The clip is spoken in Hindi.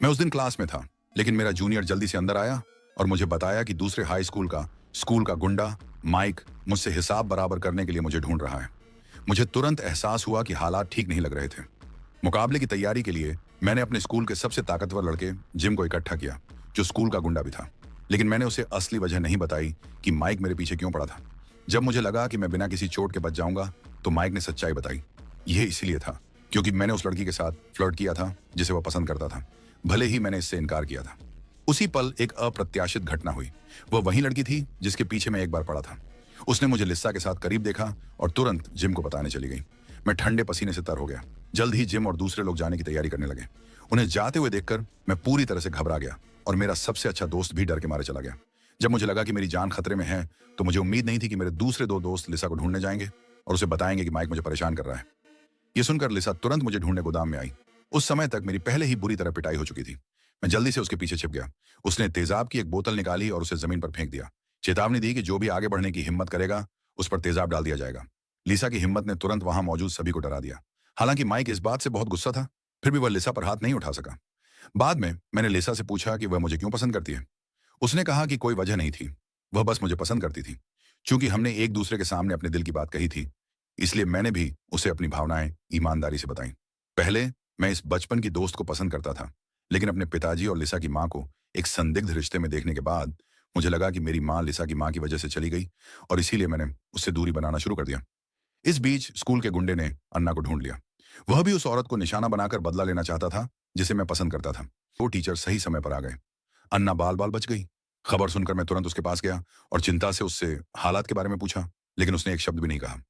मैं उस दिन क्लास में था, लेकिन मेरा जूनियर जल्दी से अंदर आया और मुझे बताया कि दूसरे हाई स्कूल का गुंडा माइक मुझसे हिसाब बराबर करने के लिए मुझे ढूंढ रहा है। मुझे तुरंत एहसास हुआ कि हालात ठीक नहीं लग रहे थे। मुकाबले की तैयारी के लिए मैंने अपने स्कूल के सबसे ताकतवर लड़के जिम को इकट्ठा किया, जो स्कूल का गुंडा भी था। लेकिन मैंने उसे असली वजह नहीं बताई कि माइक मेरे पीछे क्यों पड़ा था। जब मुझे लगा कि मैं बिना किसी चोट के बच जाऊंगा, तो माइक ने सच्चाई बताई। यह इसलिए था क्योंकि मैंने उस लड़की के साथ फ्लर्ट किया था जिसे वह पसंद करता था, भले ही मैंने इससे इनकार किया था। उसी पल एक अप्रत्याशित घटना हुई। वह वही लड़की थी जिसके पीछे मैं एक बार पड़ा था। उसने मुझे लिस्सा के साथ करीब देखा और तुरंत जिम को बताने चली गई। मैं ठंडे पसीने से तर हो गया। जल्द ही जिम और दूसरे लोग जाने की तैयारी करने लगे। उन्हें जाते हुए देखकर मैं पूरी तरह से घबरा गया और मेरा सबसे अच्छा दोस्त भी डर के मारे चला गया। जब मुझे लगा कि मेरी जान खतरे में है, तो मुझे उम्मीद नहीं थी कि मेरे दूसरे दो दोस्त लिसा को ढूंढने जाएंगे और उसे बताएंगे कि माइक मुझे परेशान कर रहा है। ये सुनकर लिसा तुरंत मुझे ढूंढने गोदाम में आई। उस समय तक मेरी पहले ही बुरी तरह पिटाई हो चुकी थी। मैं जल्दी से उसके पीछे छिप गया। उसने तेजाब की एक बोतल निकाली और उसे जमीन पर फेंक दिया। चेतावनी दी कि जो भी आगे बढ़ने की हिम्मत करेगा, उस पर तेजाब डाल दिया जाएगा। लिसा की हिम्मत ने तुरंत वहां मौजूद सभी को डरा दिया। हालांकि माइक इस बात से बहुत गुस्सा था, फिर भी वह लिसा पर हाथ नहीं उठा सका। बाद में मैंने लिसा से पूछा कि वह मुझे क्यों पसंद करती है। उसने कहा कि कोई वजह नहीं थी, वह बस मुझे पसंद करती थी। चूंकि हमने एक दूसरे के सामने अपने दिल की बात कही थी, इसलिए मैंने भी उसे अपनी भावनाएं ईमानदारी से बताई। पहले मैं इस बचपन की दोस्त को पसंद करता था, लेकिन अपने पिताजी और लिसा की मां को एक संदिग्ध रिश्ते में देखने के बाद मुझे लगा कि मेरी मां लिसा की मां की वजह से चली गई और इसीलिए मैंने उससे दूरी बनाना शुरू कर दिया। इस बीच स्कूल के गुंडे ने अन्ना को ढूंढ लिया। वह भी उस औरत को निशाना बनाकर बदला लेना चाहता था जिसे मैं पसंद करता था। वो टीचर सही समय पर आ गए। अन्ना बाल बाल बच गई। खबर सुनकर मैं तुरंत उसके पास गया और चिंता से उससे हालात के बारे में पूछा, लेकिन उसने एक शब्द भी नहीं कहा।